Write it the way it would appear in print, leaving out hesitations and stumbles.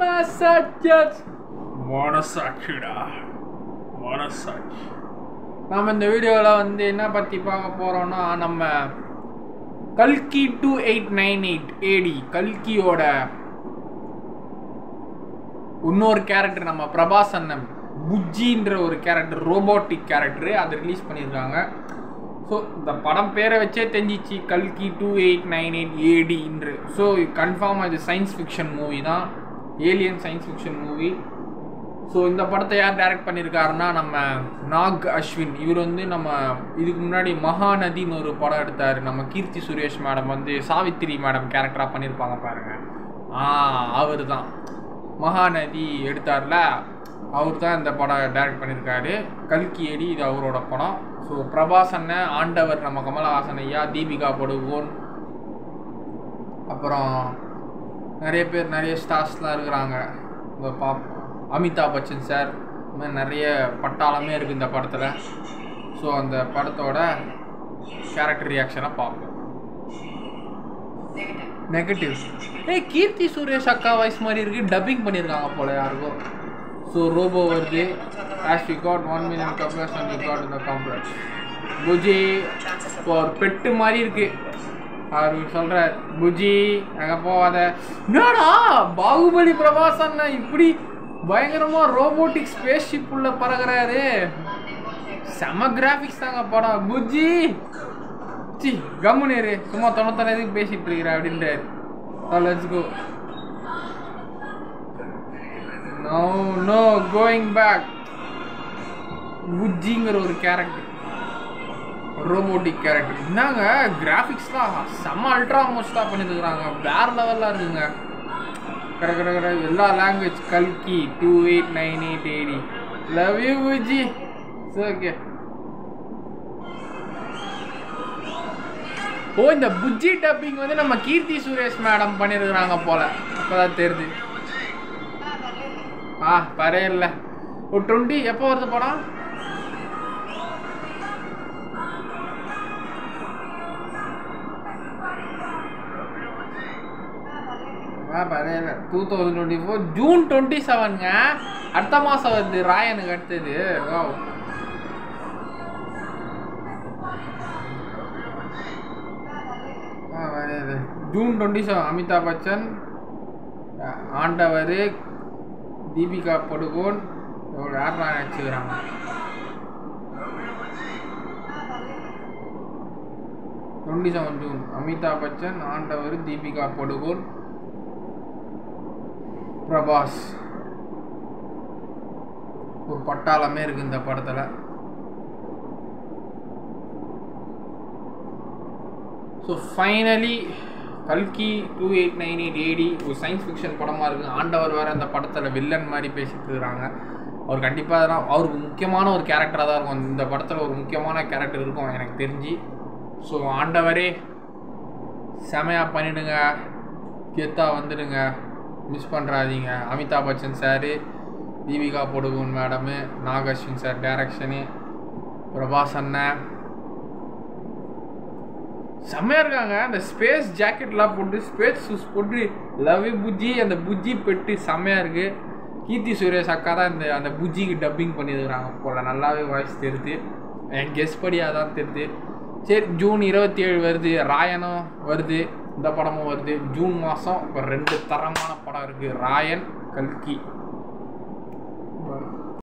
மனசாட்சிடா மனசாட்சி. நாம் இந்த வீடியோவில் வந்து என்ன பற்றி பார்க்க போகிறோன்னா, நம்ம கல்கி 2898 AD கல்கியோட இன்னொரு கேரக்டர் நம்ம பிரபாஸ் அண்ணன் புஜ்ஜின்ற ஒரு கேரக்டர், ரோபோட்டிக் கேரக்டரு, அதை ரிலீஸ் பண்ணியிருக்காங்க. ஸோ இந்த படம் பேரை வச்சே தெரிஞ்சிச்சு கல்கி 2898 ADன்று. ஸோ கன்ஃபார்ம் இது சயின்ஸ் ஃபிக்ஷன் மூவி தான், alien science fiction movie. So இந்த படத்தை யார் டைரக்ட் பண்ணியிருக்காருன்னா நம்ம நாக் அஸ்வின். இவர் வந்து நம்ம இதுக்கு முன்னாடி மகாநதின்னு ஒரு படம் எடுத்தார். நம்ம கீர்த்தி சுரேஷ் மேடம் வந்து சாவித்திரி மேடம் கேரக்டராக பண்ணியிருப்பாங்க பாருங்கள், அவர் தான் மகாநதி எடுத்தார்ல, அவர் தான் இந்த படம் டைரக்ட் பண்ணியிருக்காரு. கல்கி ஏடி இது அவரோட படம். ஸோ பிரபாஸ் அண்ணன், ஆண்டவர் நம்ம கமலஹாசன் ஐயா, தீபிகா படுகோன், அப்புறம் நிறைய பேர், நிறைய ஸ்டார்ஸ்லாம் இருக்கிறாங்க. இந்த அமிதாப் பச்சன் சார், இந்த மாதிரி நிறைய பட்டாளமே இருக்குது இந்த படத்தில். ஸோ அந்த படத்தோட கேரக்டர் ரியாக்ஷனை பார்ப்போம். நெகட்டிவ், கீர்த்தி சுரேஷ் அக்கா வாய்ஸ் மாதிரி இருக்குது, டப்பிங் பண்ணியிருக்காங்க போல யாருக்கும். ஸோ ரோபோ வருது. As we got 1 million copies and we got in the complex. Buji ஒரு பெட்டு மாதிரி இருக்கு. அவர் சொல்கிறார், புஜி அங்கே போகாத. என்னடா பாகுபலி பிரபாஸ் அண்ணா இப்படி பயங்கரமாக ரோபோட்டிக் ஸ்பேஸ் ஷிப் உள்ள பறகுறாரு, செம கிராஃபிக்ஸ் தாங்க படம். புஜி சி கம்முனேரு, சும்மா தொண்ணூத்தொன்னு பேசிகிட்டு இருக்கிற அப்படின்றாரு. Let's go. No going back. புஜ்ஜிங்கிற ஒரு கேரக்டர், ரோபோட்டிக் கேரக்டர். என்னங்க கிராஃபிக்ஸ்லாம் செம்ம அல்ட்ரா மோஸ்டாக பண்ணியிருக்கிறாங்க, வேறு லெவலில் இருக்குங்க. கடை எல்லா லாங்குவேஜ். கல்கி 2898 AD. Love you Bujji. Okay. ஓ, இந்த புஜ்ஜி டப்பிங் வந்து நம்ம கீர்த்தி சுரேஷ் மேடம் பண்ணியிருக்கிறாங்க போல, அப்போதான் தெரியுது. பரையில்ல. ஒரு 20 எப்போ வருது படம்? பரையில்ல. 2024 ஜூன் 27ங்க, அடுத்த மாதம் வருது. ராயனுக்கு அடுத்தது. ஜூன் 27. அமிதாப் பச்சன், ஆண்டவர், தீபிகா படுகோன், யாரெல்லாம் நடிச்சுக்கிறாங்க. ஜூன் அமிதாப் பச்சன், ஆண்டவர், தீபிகா படுகோன், பிரபாஸ். ஒரு பட்டாளமே இருக்கு இந்த படத்தில். ஸோ ஃபைனலி கல்கி 2898 AD ஒரு சயின்ஸ் ஃபிக்ஷன் படமாக இருக்குது. ஆண்டவர் வேறு அந்த படத்தில் வில்லன் மாதிரி பேசிட்டு இருக்கிறாங்க. அவர் கண்டிப்பாக அதெல்லாம் அவருக்கு முக்கியமான ஒரு கேரக்டராக தான் இருக்கும். இந்த படத்தில் ஒரு முக்கியமான கேரக்டர் இருக்கும் எனக்கு தெரிஞ்சு. ஸோ ஆண்டவரே செமையாக பண்ணிவிடுங்க, கெத்தாக வந்துடுங்க, மிஸ் பண்ணுறாதீங்க. Amitabh Bachchan sir, Deepika Padukone madam, Nag Ashwin sir direction, Prabhas அண்ணன் செம்மையாக இருக்காங்க. அந்த ஸ்பேஸ் ஜாக்கெட்லாம் போட்டு, ஸ்பேஸ் ஷூஸ் போட்டு, லவ் புஜ்ஜி, அந்த புஜ்ஜி பெட்டு செம்மையாக இருக்குது. கீர்த்தி சுரேஷ் அக்கா தான் அந்த புஜ்ஜிக்கு டப்பிங் பண்ணியிருக்கிறாங்க போல், நல்லாவே வாய்ஸ் தெரியுது. என் கெஸ் படியாக தான் தெரியுது. சரி, ஜூன் 27 வருது, ராயனும் வருது, இந்த படமும் வருது. ஜூன் மாதம் இப்போ 2 தரமான படம் இருக்குது, ராயன், கல்கி.